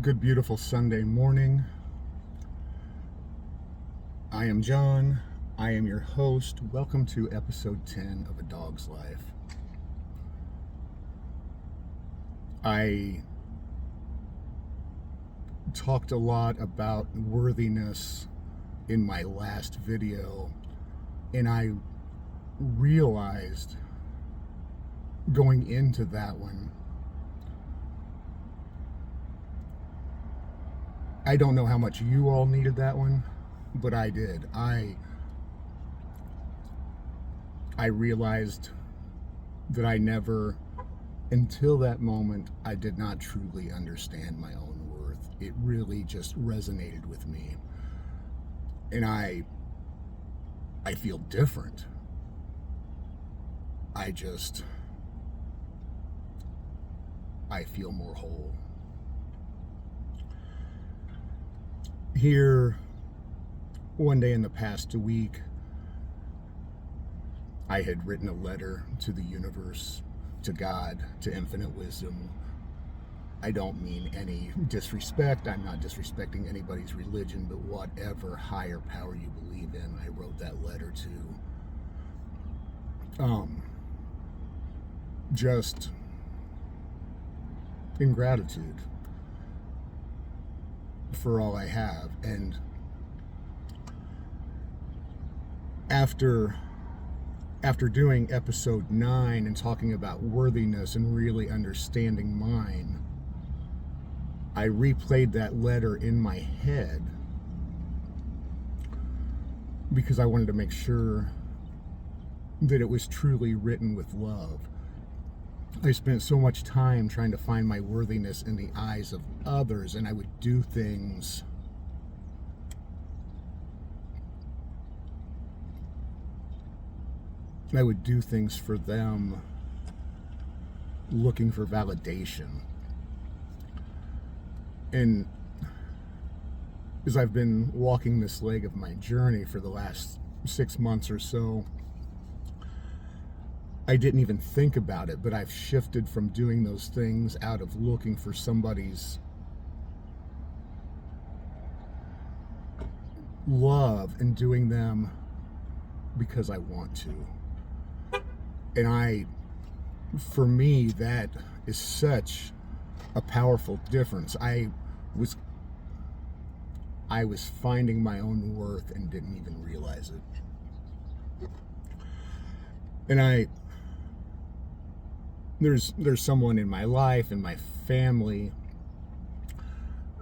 Good, beautiful Sunday morning. I am John. I am your host. Welcome to episode 10 of A Dog's Life. I talked a lot about worthiness in my last video, and I realized going into that one, I don't know how much you all needed that one, but I did. I realized that I never, until that moment, I did not truly understand my own worth. It really just resonated with me. And I feel different. I feel more whole. Here, one day in the past week, I had written a letter to the universe, to God, to infinite wisdom. I don't mean any disrespect. I'm not disrespecting anybody's religion, but whatever higher power you believe in, I wrote that letter to. Just in gratitude for all I have. And after doing episode 9 and talking about worthiness and really understanding mine, I replayed that letter in my head because I wanted to make sure that it was truly written with love. I spent so much time trying to find my worthiness in the eyes of others, and I would do things for them, looking for validation. And as I've been walking this leg of my journey for the last 6 months or so, I didn't even think about it, but I've shifted from doing those things out of looking for somebody's love and doing them because I want to. And for me, that is such a powerful difference. I was finding my own worth and didn't even realize it. And there's someone in my life, in my family,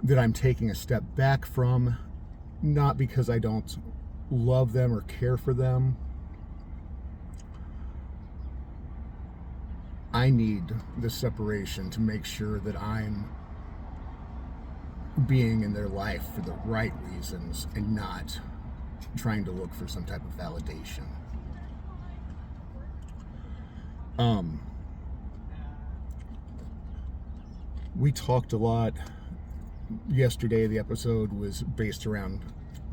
that I'm taking a step back from, not because I don't love them or care for them. I need the separation to make sure that I'm being in their life for the right reasons and not trying to look for some type of validation. We talked a lot yesterday. The episode was based around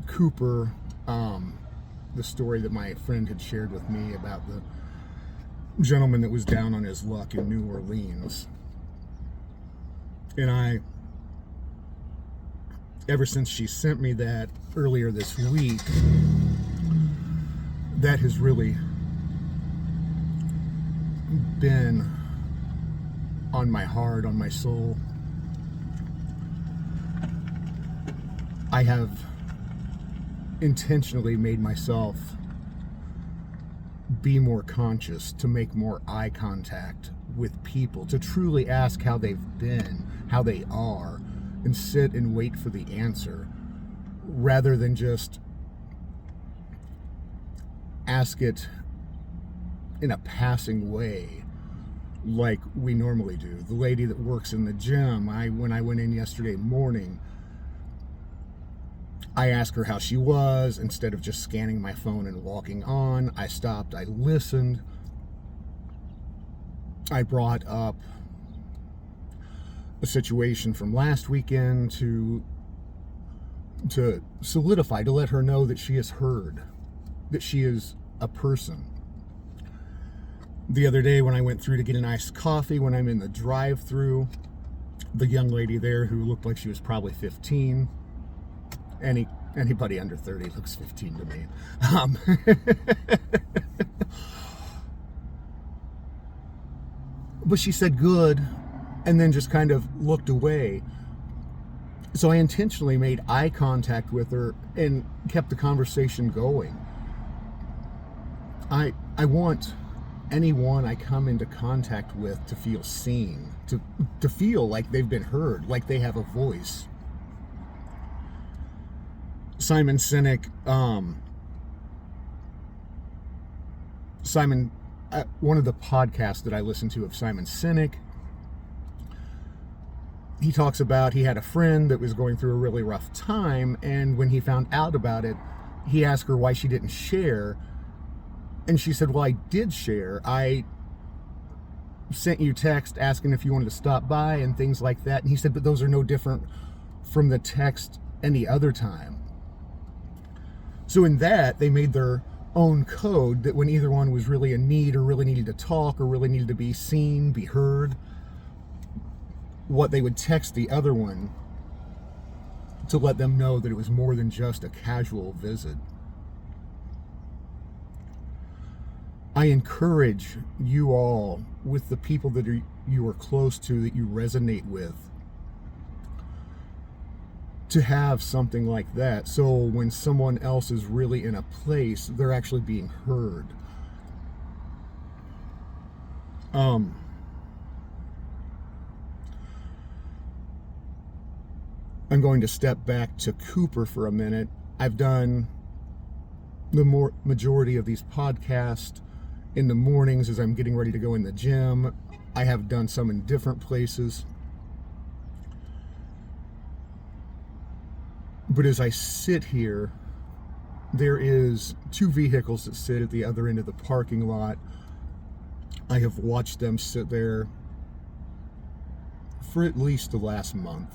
Cooper, the story that my friend had shared with me about the gentleman that was down on his luck in New Orleans. And ever since she sent me that earlier this week, that has really been on my heart, on my soul. I have intentionally made myself be more conscious, to make more eye contact with people, to truly ask how they've been, how they are, and sit and wait for the answer, rather than just ask it in a passing way like we normally do. The lady that works in the gym, when I went in yesterday morning, I asked her how she was. Instead of just scanning my phone and walking on, I stopped, I listened. I brought up a situation from last weekend to solidify, to let her know that she is heard, that she is a person. The other day when I went through to get an iced coffee, when I'm in the drive-thru, the young lady there who looked like she was probably 15. Anybody under 30 looks 15 to me. But she said good, and then just kind of looked away. So I intentionally made eye contact with her and kept the conversation going. I want anyone I come into contact with to feel seen, to feel like they've been heard, like they have a voice. Simon Sinek, one of the podcasts that I listen to of Simon Sinek, he talks about he had a friend that was going through a really rough time, and when he found out about it, he asked her why she didn't share, and she said, well, I did share. I sent you text asking if you wanted to stop by and things like that. And he said, but those are no different from the text any other time. So in that, they made their own code that when either one was really in need or really needed to talk or really needed to be seen, be heard, what they would text the other one to let them know that it was more than just a casual visit. I encourage you all, with the people that you are close to, that you resonate with, to have something like that. So when someone else is really in a place, they're actually being heard. I'm going to step back to Cooper for a minute. I've done the majority of these podcasts in the mornings as I'm getting ready to go in the gym. I have done some in different places. But as I sit here, there is 2 vehicles that sit at the other end of the parking lot. I have watched them sit there for at least the last month.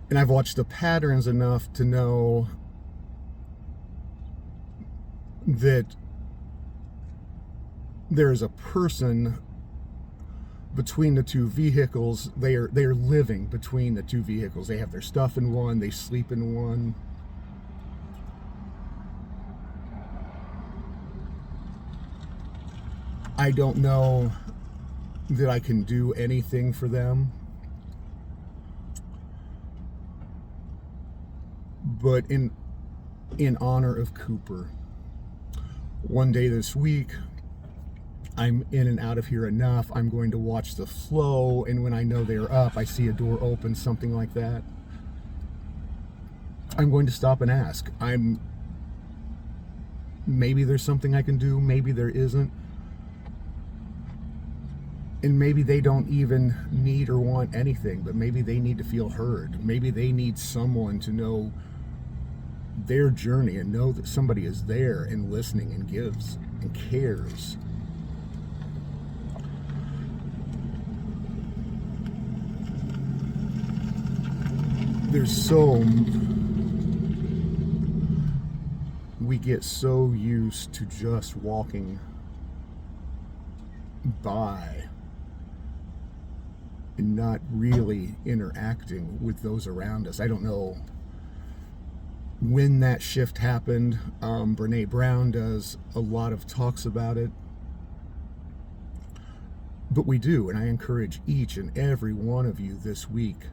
And I've watched the patterns enough to know that there is a person between the 2 vehicles. They are living between the 2 vehicles. They have their stuff in one, they sleep in one. I don't know that I can do anything for them, but in honor of Cooper, one day this week, I'm in and out of here enough, I'm going to watch the flow, and when I know they're up, I see a door open, something like that, I'm going to stop and ask. Maybe there's something I can do, maybe there isn't, and maybe they don't even need or want anything, but maybe they need to feel heard. Maybe they need someone to know their journey and know that somebody is there and listening and gives and cares. We get so used to just walking by and not really interacting with those around us. I don't know when that shift happened. Brene Brown does a lot of talks about it. But we do, and I encourage each and every one of you this week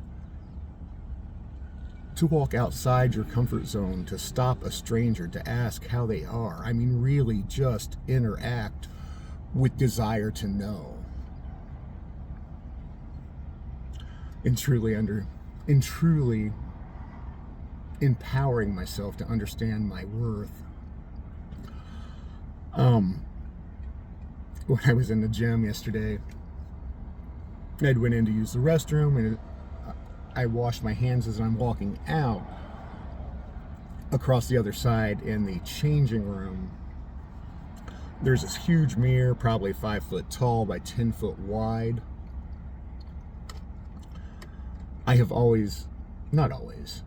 to walk outside your comfort zone, to stop a stranger, to ask how they are. I mean, really just interact with desire to know. And truly empowering myself to understand my worth. When I was in the gym yesterday, I went in to use the restroom, and I washed my hands as I'm walking out. Across the other side in the changing room, there's this huge mirror, probably 5 foot tall by 10 foot wide. I have not always,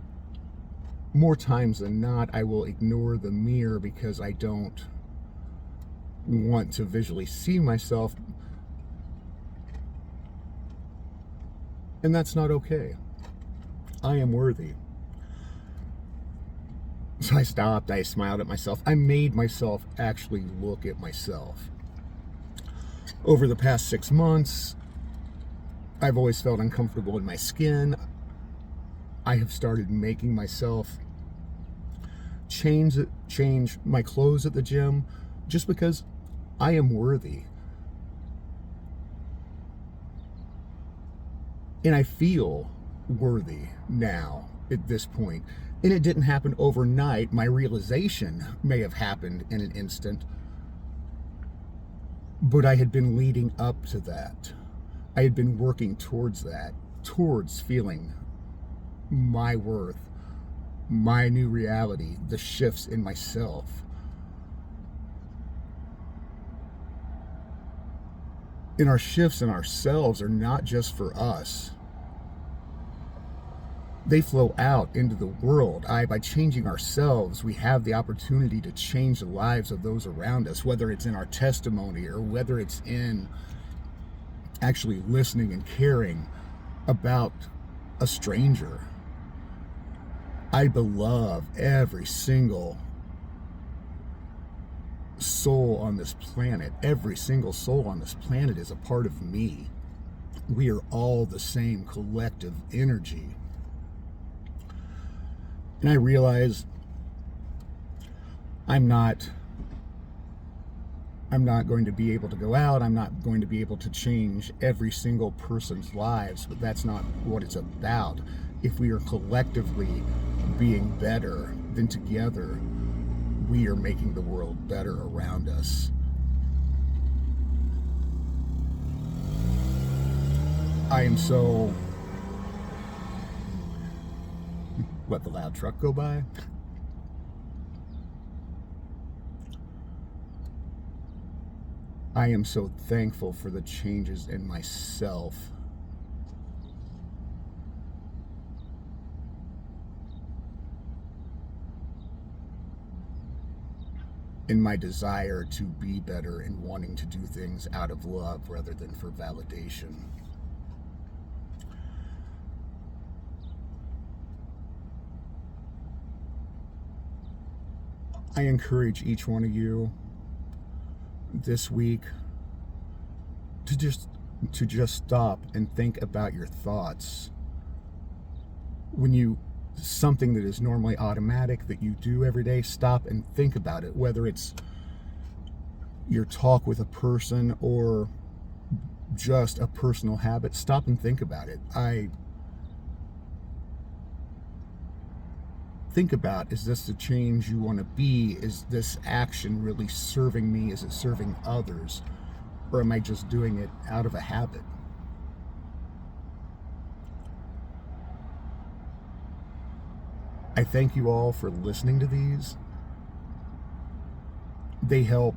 more times than not, I will ignore the mirror because I don't want to visually see myself. And that's not okay. I am worthy. So I stopped, I smiled at myself. I made myself actually look at myself. Over the past 6 months, I've always felt uncomfortable in my skin. I have started making myself change my clothes at the gym just because I am worthy. And I feel worthy now at this point. And it didn't happen overnight. My realization may have happened in an instant, but I had been leading up to that. I had been working towards that, towards feeling my worth, my new reality, the shifts in myself. And our shifts in ourselves are not just for us. They flow out into the world. By changing ourselves, we have the opportunity to change the lives of those around us, whether it's in our testimony or whether it's in actually listening and caring about a stranger. I beloved every single soul on this planet. Every single soul on this planet is a part of me. We are all the same collective energy. And I realize I'm not going to be able to go out. I'm not going to be able to change every single person's lives, but that's not what it's about. If we are collectively being better, then together we are making the world better around us. I am so... Let the loud truck go by. I am so thankful for the changes in myself. In my desire to be better and wanting to do things out of love rather than for validation. I encourage each one of you this week to just stop and think about your thoughts. When you something that is normally automatic that you do every day, stop and think about it, whether it's your talk with a person or just a personal habit. Stop and think about it. Think about, is this the change you want to be? Is this action really serving me? Is it serving others? Or am I just doing it out of a habit? I thank you all for listening to these. They help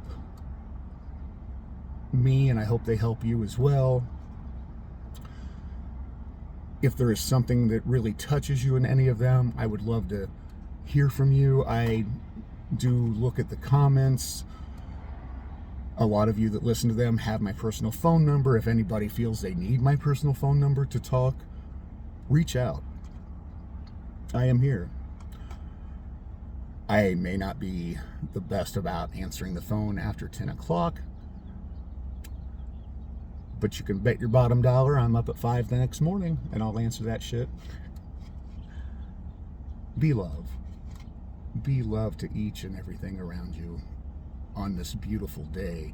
me, and I hope they help you as well. If there is something that really touches you in any of them, I would love to hear from you. I do look at the comments. A lot of you that listen to them have my personal phone number. If anybody feels they need my personal phone number to talk, reach out. I am here. I may not be the best about answering the phone after 10 o'clock, but you can bet your bottom dollar I'm up at 5 the next morning and I'll answer that shit. Be love. Be love to each and everything around you on this beautiful day.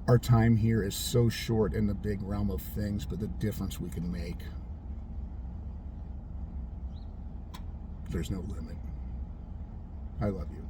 Our time here is so short in the big realm of things, but the difference we can make, there's no limit. I love you.